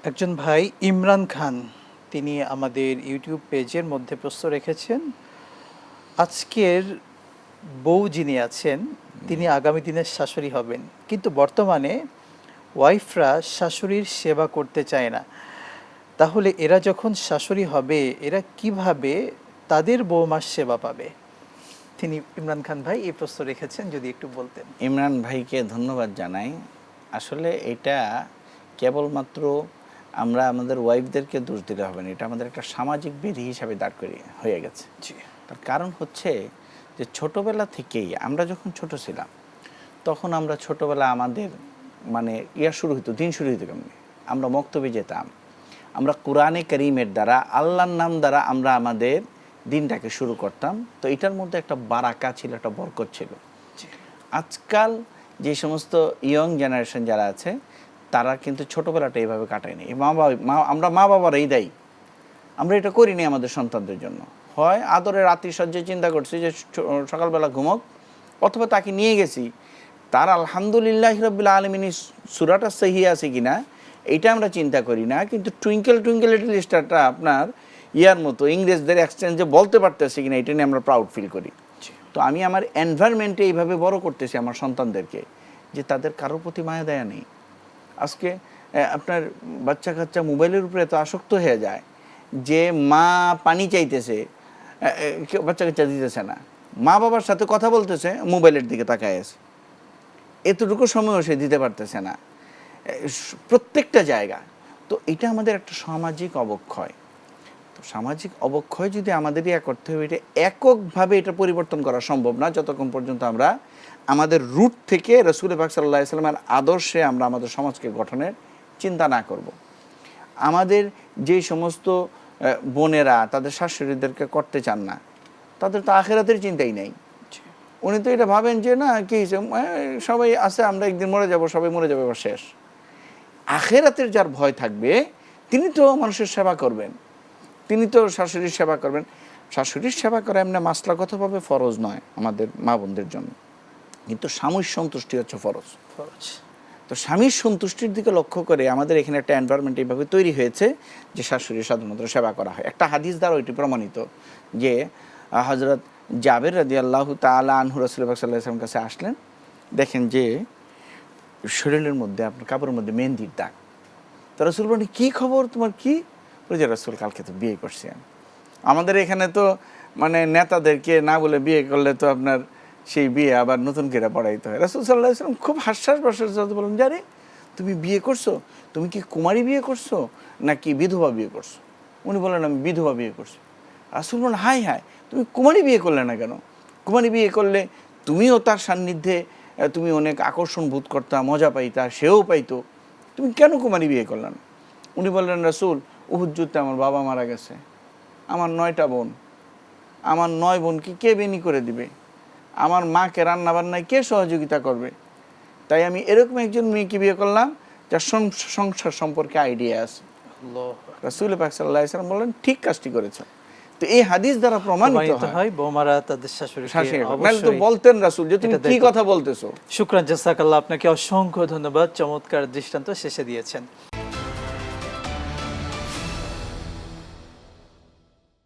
একজন ভাই ইমরান খান তিনি আমাদের ইউটিউব পেজের মধ্যে প্রশ্ন রেখেছেন, আজকের বউ যিনি আছেন তিনি আগামী দিনের শাশুড়ি হবেন, কিন্তু বর্তমানে ওয়াইফরা শাশুড়ির সেবা করতে চায় না। তাহলে এরা যখন শাশুড়ি হবে এরা কিভাবে তাদের বৌমার সেবা পাবে? তিনি ইমরান খান ভাই এই প্রশ্ন রেখেছেন, যদি একটু বলতেন। ইমরান ভাইকে ধন্যবাদ জানাই। আসলে এটা কেবলমাত্র আমরা আমাদের ওয়াইফদেরকে দোষ দিলে হবে না, এটা আমাদের একটা সামাজিক বিধি হিসাবে দাঁড় করিয়ে হয়ে গেছে। তার কারণ হচ্ছে যে ছোটোবেলা থেকেই আমরা যখন ছোট ছিলাম তখন আমরা ছোটোবেলা আমাদের শুরু হতো, দিন শুরু হতো কেমনি, আমরা মক্তবে যেতাম, আমরা কোরআনে করিমের দ্বারা আল্লাহর নাম দ্বারা আমরা আমাদের দিনটাকে শুরু করতাম। তো এটার মধ্যে একটা বারাকা ছিল, একটা বরকত ছিল। আজকাল যে সমস্ত ইয়ং জেনারেশন যারা আছে তারা কিন্তু ছোটোবেলাটা এইভাবে কাটায়নি। আমরা মা বাবারাই দায়ী, আমরা এটা করিনি আমাদের সন্তানদের জন্য। হয় আদরের আত্মীয়স্বজ্জায় চিন্তা করছি যে সকালবেলা ঘুমক, অথবা তাকে নিয়ে গেছি তার আলহামদুলিল্লাহ রাব্বিল আলামিন সূরাটা সহি আছে কিনা এইটা আমরা চিন্তা করি না, কিন্তু টুইঙ্কেল টুইঙ্কেল লিটল স্টারটা আপনার ইয়ার মতো ইংরেজদের এক্সচেঞ্জে বলতে পারতেছি কিনা এটা নিয়ে আমরা প্রাউড ফিল করি। তো আমি আমার এনভায়রনমেন্টে এইভাবে বড় করতেছি আমার সন্তানদেরকে যে তাদের কারোর প্রতি মায়া দয়া নেই। আজকে আপনার বাচ্চা কাচ্চা মোবাইলের উপরে এত আসক্ত হয়ে যায় যে মা পানি চাইতেছে, বাচ্চা কাচ্চা দিতেছে না, মা বাবার সাথে কথা বলতেছে মোবাইলের দিকে তাকায় আছে, এতটুকু সময়ও সে দিতে পারতেছে না প্রত্যেকটা জায়গা। তো এটা আমাদের একটা সামাজিক অবক্ষয়। তো সামাজিক অবক্ষয় যদি আমাদেরই করতে হবে, এটা এককভাবে এটা পরিবর্তন করা সম্ভব না যতক্ষণ পর্যন্ত আমরা আমাদের রুট থেকে রাসূল পাক সাল্লাল্লাহু আলাইহি ওয়াসাল্লামের আদর্শে আমরা আমাদের সমাজকে গঠনের চিন্তা না করব। আমাদের যে সমস্ত বোনেরা তাদের শাশুড়িদেরকে করতে চান না, তাদের তো আখিরাতের চিন্তাই নেই। উনি তো এটা ভাবেন যে না কি সবাই আছে, আমরা একদিন মরে যাব, সবাই মরে যাবে, এবার শেষ। আখিরাতের যার ভয় থাকবে তিনি তো মানুষের সেবা করবেন, তিনি তো শাশুড়ির সেবা করবেন। শাশুড়ির সেবা করা এমনি মাসলাগতভাবে ফরজ নয় আমাদের মা বোনদের জন্য, কিন্তু স্বামীর সন্তুষ্টি হচ্ছে ফরজ। তো স্বামীর সন্তুষ্টির দিকে লক্ষ্য করে আমাদের এখানে একটা এনভায়রনমেন্ট এইভাবে তৈরি হয়েছে যে শাশুড়ির সাধারণত সেবা করা হয়। একটা হাদিস দ্বারা ওইটি প্রমাণিত যে হযরত জাবের রাদিয়াল্লাহু তাআলা আনহু রাসূল পাক সাল্লাল্লাহু আলাইহি ওয়াসাল্লামের কাছে আসলেন, দেখেন যে শরীরের মধ্যে আপনার কাপড়ের মধ্যে মেহেন্দির দাগ। তো রাসূল বলেন, কী খবর তোমার, কি? বলে যে রাসূল কালকে তো বিয়ে করছি আমি। আমাদের এখানে তো নেতাদেরকে না বলে বিয়ে করলে তো আপনার সেই বিয়ে আবার নতুন করে পড়াইতে হয়। রাসূল সাল্লাল্লাহু আলাইহি ওয়াসাল্লাম খুব হাস্যাস প্রশ্বাস বলেন, জারে তুমি বিয়ে করছো, তুমি কি কুমারী বিয়ে করছো নাকি বিধবা বিয়ে করছো? উনি বলেন আমি বিধবা বিয়ে করছি। রাসূল বলেন, হাই হাই, তুমি কুমারী বিয়ে করলে না কেন? কুমারী বিয়ে করলে তুমিও তার সান্নিধ্যে তুমি অনেক আকর্ষণ বোধ করতা, মজা পাইতা, সেও পাইতো, তুমি কেন কুমারী বিয়ে করলে না? উনি বললেন, রাসূল উহুদ যুদ্ধে আমার বাবা মারা গেছে, আমার 9টা বোন, আমার 9 বোনকে কে বেনি করে দিবে, আমার মাকে রান্নাবান্নায় কে সহযোগিতা করবে, তাই আমি এরকম একজন মেয়েকে বিয়ে করলাম যার সংসার সম্পর্কে আইডিয়া আছে। রাসূল পাক সাল্লাল্লাহু আলাইহি ওয়াসাল্লাম বললেন, ঠিক কাজটি করেছ। তো এই হাদিস দ্বারা প্রমাণিত হয় বৌমারা তাদের শাশুড়িকে তো বলতেন রাসূল যে তুমি কি কথা বলতেছো। শুকরান, জাযাকাল্লাহ, আপনাকে অসংখ্য ধন্যবাদ, চমৎকার দৃষ্টান্ত শেষে দিয়েছেন।